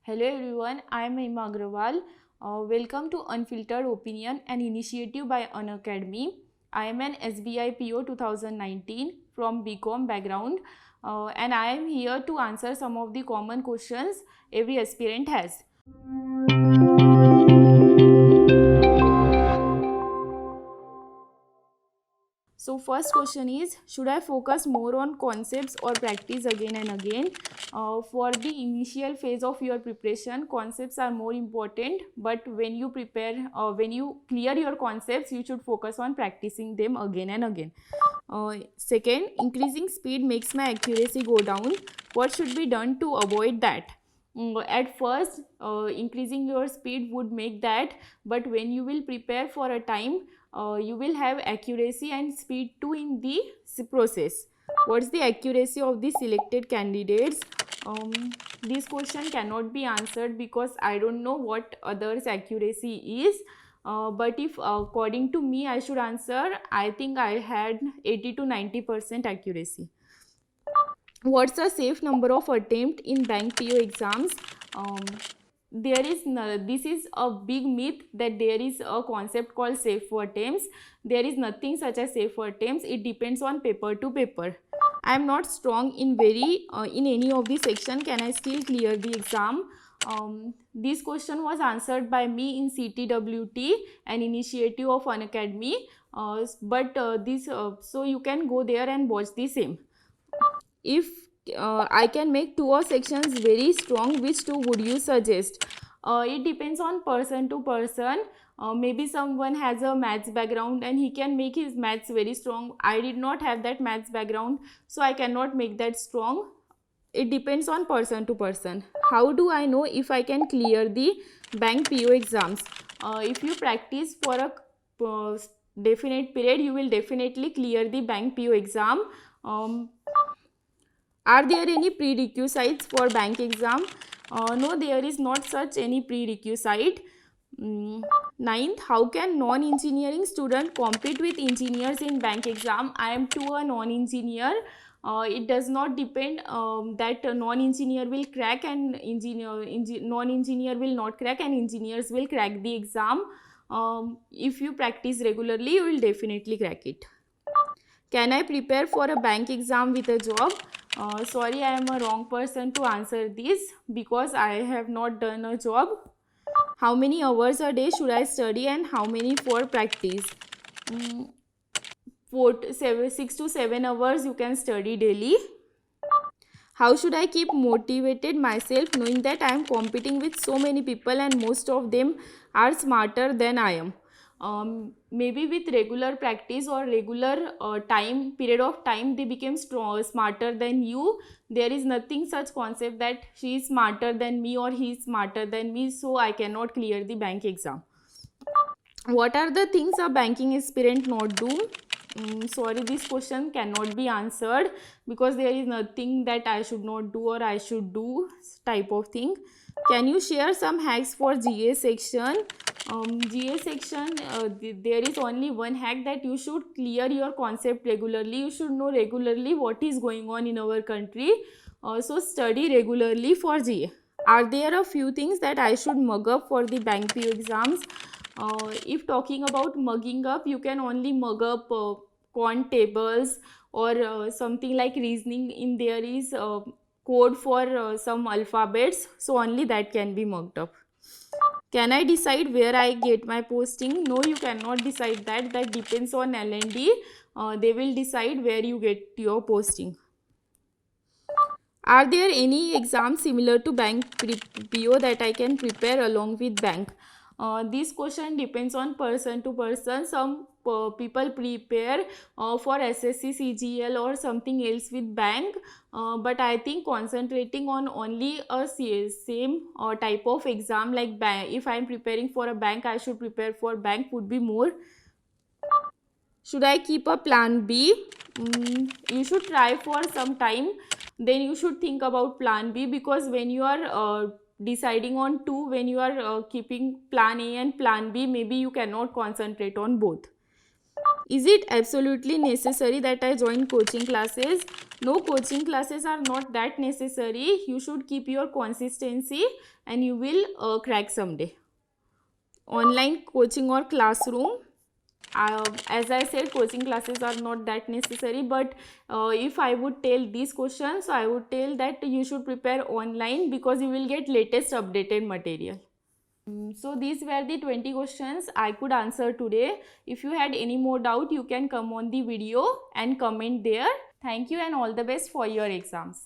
Hello everyone, I am Mahima Agrawal. Welcome to Unfiltered Opinion, an initiative by Unacademy. I am an SBI PO 2019 from BCom background and I am here to answer some of the common questions every aspirant has. So first question is, should I focus more on concepts or practice again and again? For the initial phase of your preparation, concepts are more important, but when you clear your concepts, you should focus on practicing them again and again. Second, increasing speed makes my accuracy go down. What should be done to avoid that? At first, increasing your speed would make that, but when you will prepare for a time, you will have accuracy and speed too in the process. What's the accuracy of the selected candidates? This question cannot be answered because I don't know what others' accuracy is. But if according to me I should answer, I think I had 80 to 90% accuracy. What's the safe number of attempt in bank PO exams? This is a big myth that there is a concept called safe attempts. There is nothing such as safe attempts. It depends on paper to paper. I am not strong in any of the section. Can I still clear the exam? This question was answered by me in CTWT, an initiative of Unacademy. So you can go there and watch the same. If I can make two or sections very strong, which two would you suggest? It depends on person to person. Maybe someone has a maths background and he can make his maths very strong. I did not have that maths background, so I cannot make that strong. It depends on person to person. How do I know if I can clear the bank PO exams? If you practice for a definite period, you will definitely clear the bank PO exam. Are there any prerequisites for bank exam? No, there is not such any prerequisite. Ninth, how can non-engineering student compete with engineers in bank exam? I am too a non-engineer. It does not depend that a non-engineer will crack and non-engineer will not crack and engineers will crack the exam. If you practice regularly, you will definitely crack it. Can I prepare for a bank exam with a job? Sorry, I am a wrong person to answer this because I have not done a job. How many hours a day should I study and how many for practice? 6 to 7 hours you can study daily. How should I keep motivated myself knowing that I am competing with so many people and most of them are smarter than I am? Maybe with regular practice or regular period of time, they became smarter than you. There is nothing such concept that she is smarter than me or he is smarter than me, so I cannot clear the bank exam. What are the things a banking aspirant not do? Sorry, this question cannot be answered because there is nothing that I should not do or I should do type of thing. Can you share some hacks for GA section? GA section, there is only one hack, that you should clear your concept regularly. You should know regularly what is going on in our country. So study regularly for GA. Are there a few things that I should mug up for the bank PO exams? If talking about mugging up, you can only mug up quant tables or something like reasoning. In there is code for some alphabets, so only that can be mugged up. Can I decide where I get my posting? No, you cannot decide that. That depends on L&D. They will decide where you get your posting. Are there any exams similar to bank PO that I can prepare along with bank? This question depends on person to person. Some people prepare for SSC, CGL or something else with bank, but I think concentrating on only a same type of exam like bank, if I am preparing for a bank, I should prepare for bank, would be more. Should I keep a plan B? You should try for some time, then you should think about plan B, because when you are deciding on two, when you are keeping plan A and plan B, maybe you cannot concentrate on both. Is it absolutely necessary that I join coaching classes? No, coaching classes are not that necessary. You should keep your consistency and you will crack someday. Online coaching or classroom, as I said, coaching classes are not that necessary, but if I would tell these questions, I would tell that you should prepare online because you will get latest updated material. So these were the 20 questions I could answer today. If you had any more doubt, you can come on the video and comment there. Thank you and all the best for your exams.